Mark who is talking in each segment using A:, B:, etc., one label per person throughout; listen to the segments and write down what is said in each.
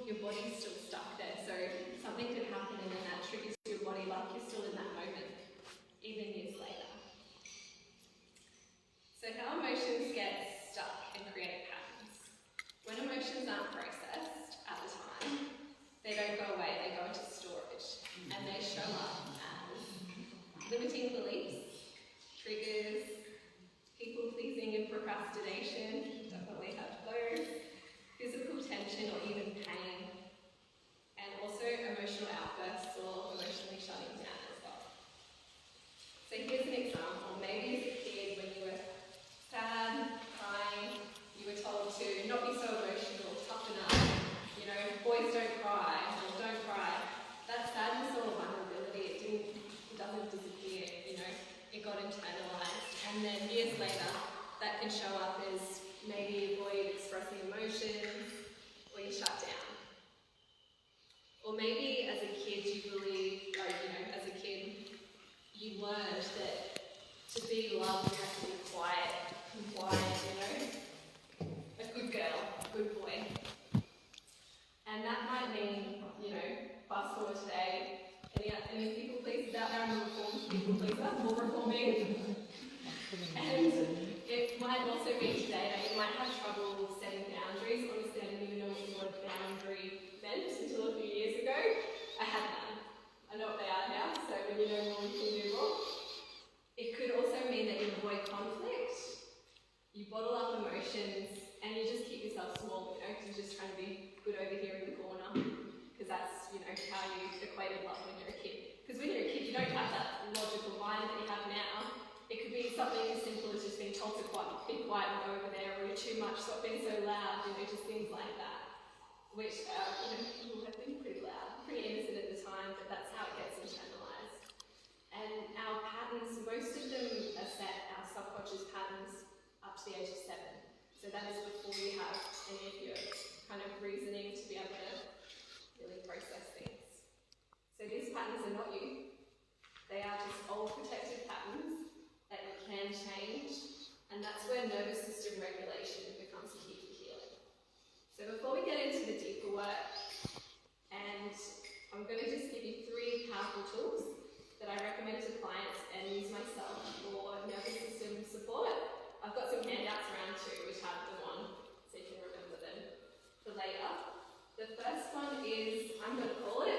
A: your body's still stuck there. So something could happen and then that triggers your body like you're still in that moment, even years later. So how emotions get stuck and create patterns. When emotions aren't processed at the time, they don't go away, they go into storage. And they show up as limiting beliefs, triggers, people-pleasing and procrastination, definitely have those, physical tension or even pain, and also emotional outbursts or emotionally shutting down as well. So here's an example. Maybe as a kid when you were sad, crying, you were told to not be so emotional, toughen up, you know, boys don't cry, or don't cry. That sadness or vulnerability, it doesn't disappear, you know, it got internalized. And then years later, that can show up as maybe you avoid expressing emotions, or you shut down. Or maybe as a kid you believe, or you know, as a kid, you learned that to be loved you have to be quiet, compliant, you know, a good girl, a good boy. And that might mean, you know, fast forward today, any people pleasers out there, I'm a reformed people pleaser, or reforming. And it might also be today that you might have trouble setting boundaries. Honestly, I didn't even know what the word boundary meant until a few years ago. I had none. I know what they are now, so when you know more, you can do more. It could also mean that you avoid conflict, you bottle up emotions, and you just keep yourself small, you know, because you're just trying to be good over here in the corner, because that's, you know, how you equated love when you're a kid. Because when you're a kid, you don't have that logical mind that you have now. It could be something as simple as just being told to be quiet and go over there, or you're too much, stop being so loud, you know, just things like that. Which, you know, people have been pretty loud, pretty innocent at the time, but that's how it gets internalized. And our patterns, most of them are set, our subconscious patterns, up to the age of 7. So that is before you have any of your kind of reasoning to be able to really process things. So these patterns are not you. They are just old protective patterns that you can change, and that's where nervous system regulation becomes key for healing. So before we get into the deeper work, and I'm going to just give you 3 powerful tools that I recommend to clients and use myself for nervous system support. I've got some handouts around too, which have them on, so you can remember them for later. The first one is, I'm going to call it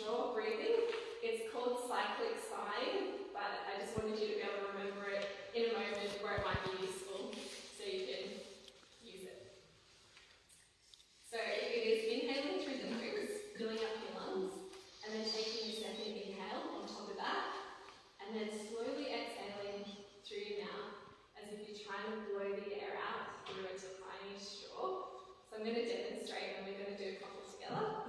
A: draw breathing. It's called cyclic sighing, but I just wanted you to be able to remember it in a moment where it might be useful, so you can use it. So it is inhaling through the nose, filling up your lungs, and then taking a second inhale on top of that, and then slowly exhaling through your mouth, as if you're trying to blow the air out through a tiny straw. So I'm going to demonstrate, and we're going to do a couple together.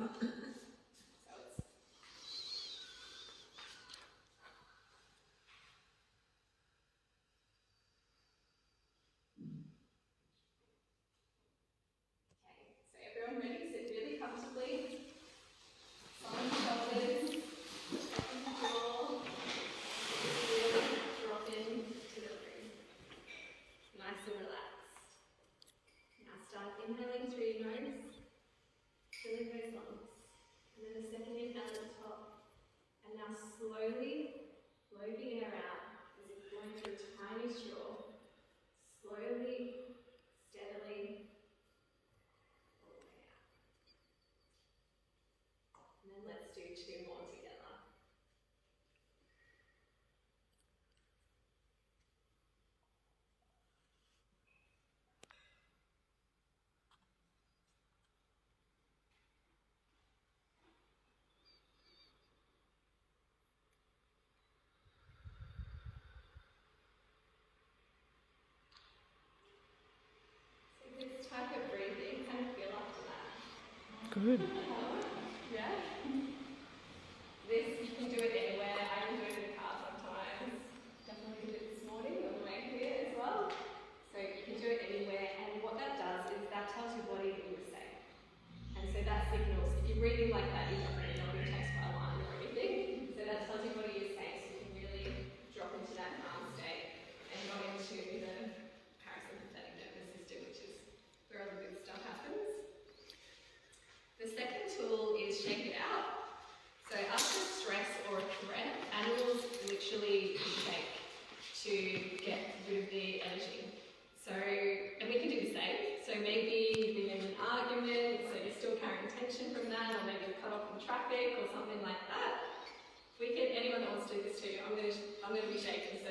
A: Everyone ready? Sit really comfortably. Solid shoulders, open the jaw, really drop into the room. Nice and relaxed. Now start inhaling through your nose, filling those lungs. And then the second inhale at the top. And now slowly blow the air out as if blowing through a tiny straw. Slowly, steadily. And then let's do 2 more together. So this type of breathing, how do you feel after that?
B: Good.
A: Yeah? This, you can do it anywhere. I can do it in the car sometimes. Definitely did it this morning on the way here as well. So you can do it anywhere, and what that does is that tells your body that you're safe. And so that signals, if you're breathing like that, you're definitely not being chased by a lion or anything. So that tells your body you're safe, so you can really drop into that calm state and not into the parasympathetic nervous system, which is where all the good stuff happens. connection from that, or maybe you're cut off from traffic or something like that. Anyone that wants to do this too, I'm going to be shaking, so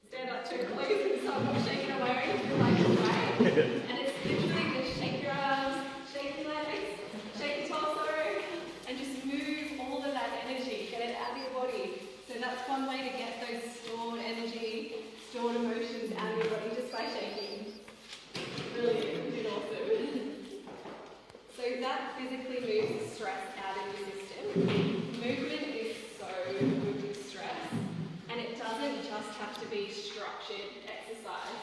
A: stand up too close so I'm not shaking away or anything like that. And it's literally just shake your arms, shake your legs, shake your torso, and just move all of that energy, get it out of your body. So that's one way to get those stored energy, stored emotions out of your body, just by shaking. Brilliant, awesome. So that physically moves the stress out of your system. Movement is so good with stress, and it doesn't just have to be structured exercise.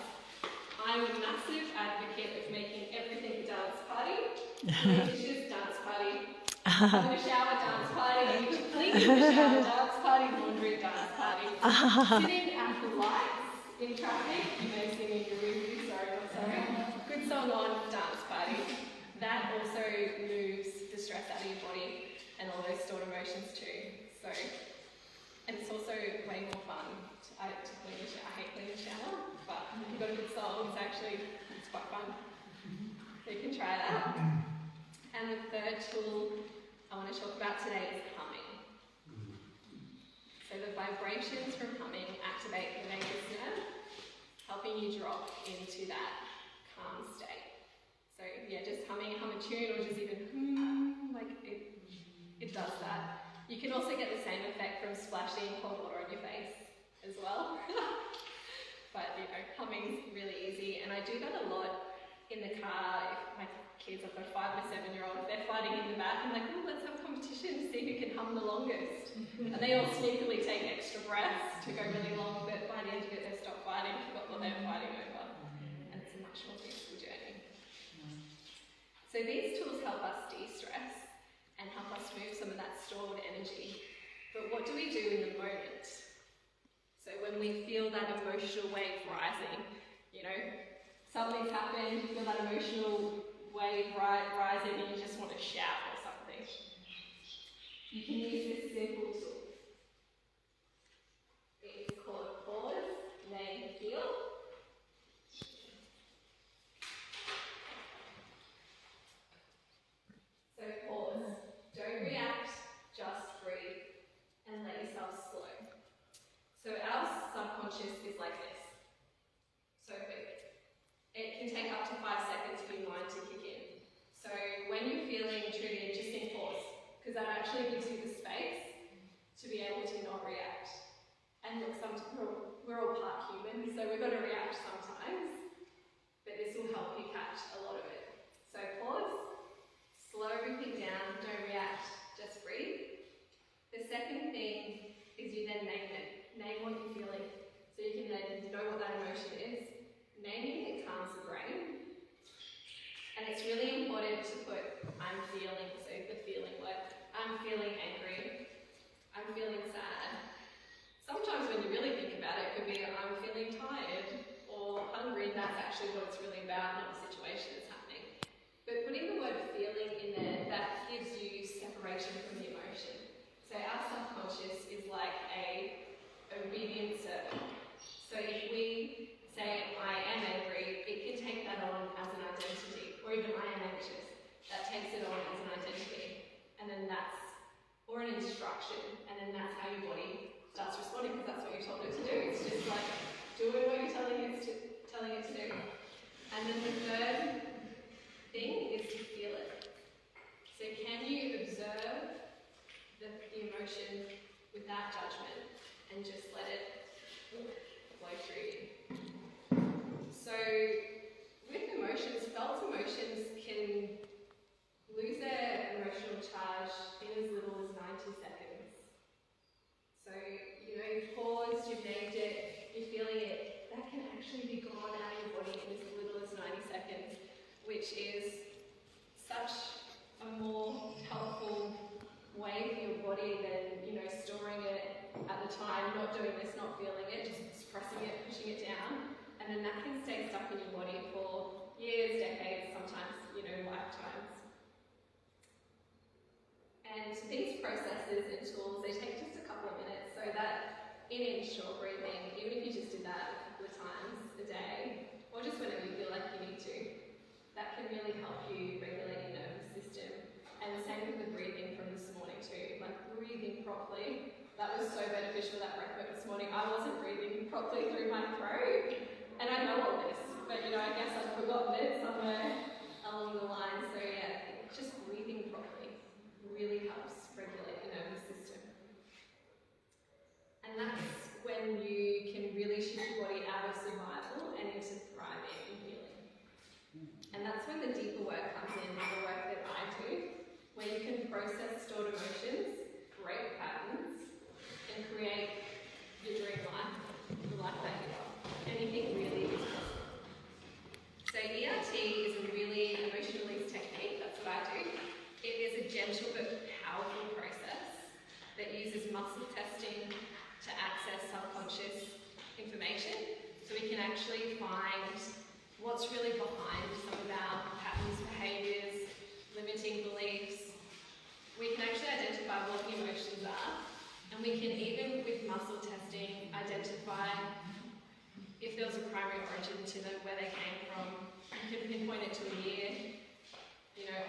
A: I'm a massive advocate of making everything a dance party. Dishes, dance party. In the shower, dance party. Cleaning the shower, dance party. Laundry, dance party. Sitting at the lights in traffic. You may sing in your review, sorry. Good song on, dance party. That also moves the stress out of your body and all those stored emotions too. So, and it's also way more fun to clean the shower. I hate cleaning the shower, but if you've got a good song, it's quite fun. So you can try that. And the third tool I want to talk about today is humming. So the vibrations from humming activate the vagus nerve, helping you drop into that calm state. So yeah, just hum a tune, or just even like it does that. You can also get the same effect from splashing cold water on your face as well. But humming's really easy, and I do that a lot in the car. If my kids, I've got a 5 and a 7-year-old, if they're fighting in the back, I'm like, oh, let's have a competition to see who can hum the longest. And they all sneakily take extra breaths to go really long, but by the end of it, they stop fighting, forgot what they were fighting over. And it's a much more peaceful journey. So these tools help us de-stress and help us move some of that stored energy. But what do we do in the moment? So when we feel that emotional wave rising, something's happened, you feel that emotional wave rising and you just want to shout or something. You can use this simple tool. It's called pause, name, feel. So pause. Don't react, just breathe and let yourself slow. So our subconscious is like this. So quick. It can take up to 5 seconds for your mind to kick in. So when you're feeling triggered, just think pause, because that actually gives you the space to be able to not react. And look, we're all part human, so we've got to react sometimes, but this will help you catch a lot of it. So pause, slow everything down, don't react, just breathe. The second thing is you then name it. Name what you're feeling, so you can then know what that emotion is. Naming it calms the brain. And it's really important to put I'm feeling, so the feeling word. I'm feeling angry. I'm feeling sad. Sometimes when you really think about it, it could be I'm feeling tired or hungry. That's actually what it's really about, not the situation that's happening. But putting the word feeling in there, that gives you separation from the emotion. So our subconscious is like a obedient servant. So if we say I am angry, it can take that on as an identity, or even I am anxious, that takes it on as an identity, and then or an instruction, and then that's how your body starts responding, because that's what you told it to do. It's just like doing what you're telling it to do. And then the third thing is to feel it. So can you observe the emotion without judgment and just let it flow through you? So with emotions, felt emotions can lose their emotional charge in as little as 90 seconds. So, you've paused, you've named it, you're feeling it, that can actually be gone out of your body in as little as 90 seconds, which is such a more helpful way for your body than, storing it at the time, not doing this, not feeling it, just suppressing it, pushing it down. And then that can stay stuck in your body for years, decades, sometimes, lifetimes. And these processes and tools, they take just a couple of minutes, so that in short breathing, even if you just did that a couple of times a day, or just whenever you feel like you need to, that can really help you regulate your nervous system that was so beneficial, that breath work this morning. I wasn't breathing properly through my throat, and I know all this, but I guess I've forgotten it somewhere along the line. So yeah, just breathing properly really helps regulate the nervous system. And that's when you can really shift your body out of survival and into thriving and healing. And that's when the deeper work comes in, the work that I do, where you can process stored emotions, break patterns, and create your dream life, the life that you want. Anything really is possible. So ERT is a really emotion release technique, that's what I do. It is a gentle but powerful process that uses muscle testing to access subconscious information, so we can actually find what's really behind some of our patterns, behaviours, limiting beliefs. We can actually identify what the emotions are, and we can even, with muscle testing, identify if there was a primary origin to them, where they came from. You can pinpoint it to a year,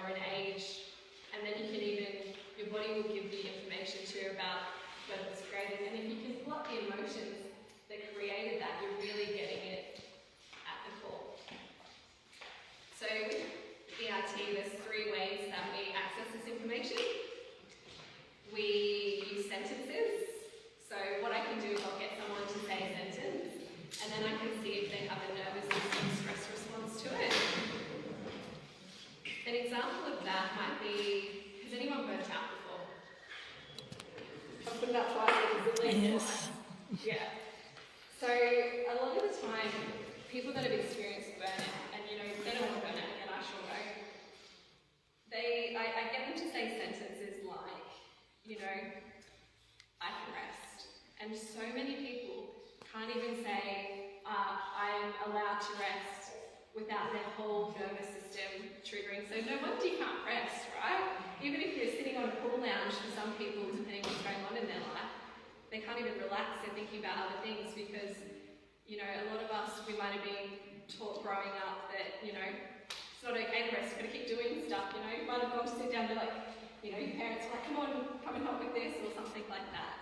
A: or an age, and then you can even, your body will give the information to you about when it was created, and if you can pull up the emotions that created that, you're really getting it at the core. So with ERT, there's 3 ways that we access this information. We use sentences. So what I can do is I'll get someone to say a sentence, and then I can see if they have a nervous system stress response to it. An example of that might be, has anyone burnt out before? I've put that twice, at least twice. Yeah. So a lot of the time, people that have experienced burnout, and they don't want to burn out again, I sure know. I get them to say sentences like, I can rest. And so many people can't even say, I'm allowed to rest without their whole nervous system triggering. So no wonder you can't rest, right? Even if you're sitting on a pool lounge, for some people, depending what's going on in their life, they can't even relax. They're thinking about other things because, a lot of us, we might have been taught growing up that, it's not okay to rest, you've got to keep doing stuff, You might have gone to sit down and be like, your parents are like, come on, come and help with this, or something like that.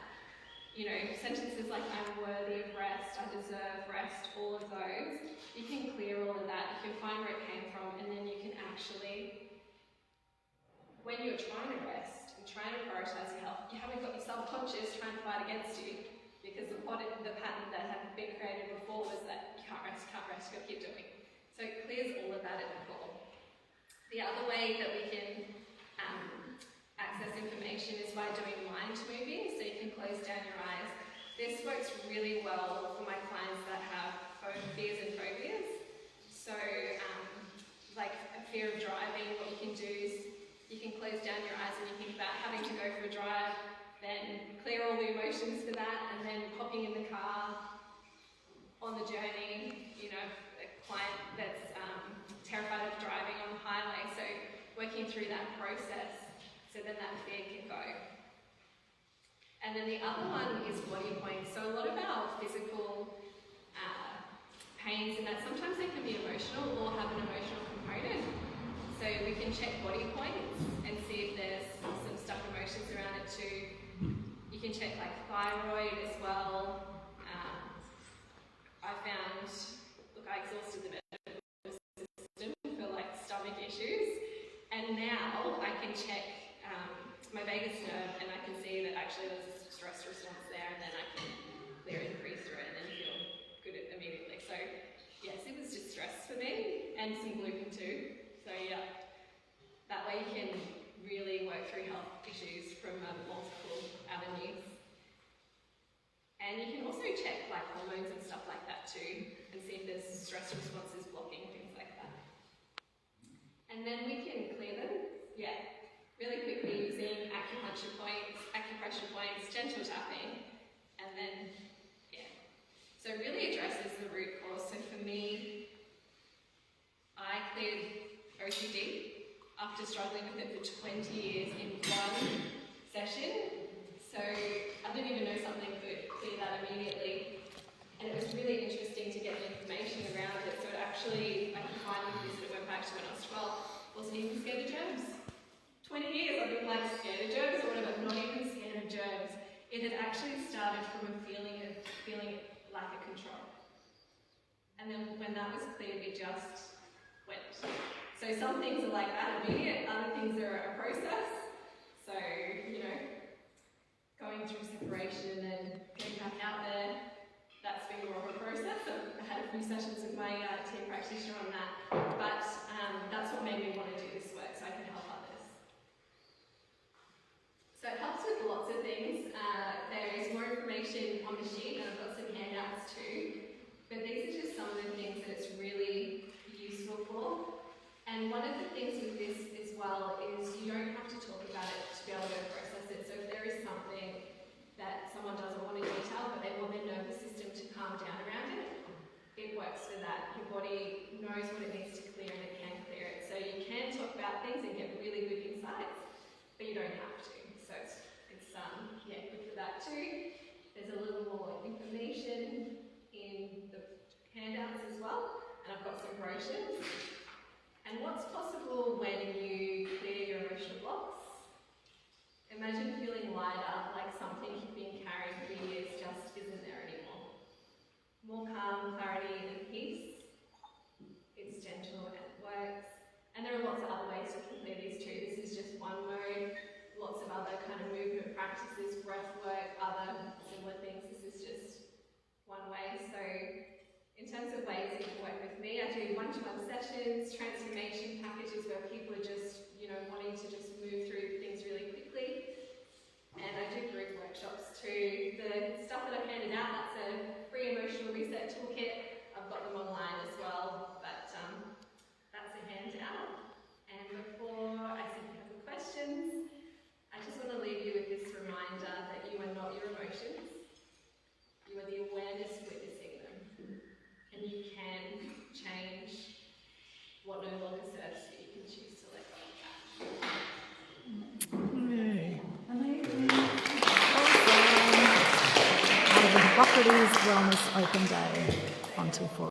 A: Sentences like, I'm worthy of rest, I deserve rest, all of those. You can clear all of that, you can find where it came from, and then you can actually, when you're trying to rest and trying to prioritise your health, you haven't got your subconscious trying to fight against you, because the pattern that had been created before was that you can't rest, you've got to keep doing. So it clears all of that at the core. The other way that we can access information is by doing mind moving, so you can close down your eyes. This works really well for my clients that have fears and phobias. So, like a fear of driving, what you can do is you can close down your eyes and you think about having to go for a drive, then clear all the emotions for that, and then hopping in the car on the journey, a client that's terrified of driving on the highway, so working through that process so then that fear can go. And then the other one is body points. So a lot of our physical pains and that, sometimes they can be emotional or have an emotional component. So we can check body points and see if there's some stuck emotions around it too. You can check like thyroid as well. I found, I exhausted the medical system for like stomach issues, and now I can check my vagus nerve, and I can see that actually there's a stress response there, and then I can clear it and breathe through it and then feel good immediately. So yes, it was just stress for me, and some gluten too. So yeah, that way you can really work through health issues from multiple avenues. And you can also check like hormones and stuff like that too, and see if there's stress responses blocking, things like that. And then we can clear them, really quickly using acupressure points, gentle tapping, and then, So it really addresses the root cause. So for me, I cleared OCD after struggling with it for 20 years in one session. So I didn't even know something could clear that immediately. And it was really interesting to get the information around it. So it actually, I can finally visit it went back to when I was 12, wasn't even scared of germs. 20 years I've been like scared of germs or whatever, not even scared of germs. It it had actually started from a feeling of feeling lack of control. And then when that was cleared, it just went. So some things are like that, immediate, other things are a process. So, you know, going through separation and then getting back out there, that's been more of a process. I've had a few sessions with my team practitioner on that, but that's what made me want to do this work, so I can help others. So it helps with lots of things. There is more information on the sheet, and I've got some handouts too, but these are just some of the things that it's really useful for. And one of the things with this as well is you don't have to talk about it to be able to process it. So if there is something that someone doesn't want to detail, but they want their nervous system to calm down around it, it works for that. Your body knows what it needs to clear and it can clear it. So you can talk about things and get really good insights, but you don't have to. So it's yeah, good for that too. There's a little more information in the handouts as well, and I've got some brochures. And what's possible when you clear your emotional blocks? Imagine feeling lighter, like something you've been carrying for years just isn't there anymore. More calm, clarity, and peace. It's gentle and it works. And there are lots of other ways you can clear these too. This is just one mode. Lots of other kind of movement practices, breath work, other similar things. This is just one way. So in terms of ways that you can work with me, I do one-to-one sessions, transformation packages where people are just, you know, wanting to just move through things really quickly. And I do group workshops too. The stuff that I've handed out, that's a free emotional reset toolkit. I've got them online as well, but that's a handout. And before I see if you have any questions, I just want to leave you with this reminder that you are not your emotions. You are the awareness witnessing them. And you can change what no longer serves you. You can choose to let go of that.
B: Yay.
C: Amazing. Awesome. Hippocrates Wellness Open Day, 1 till 4.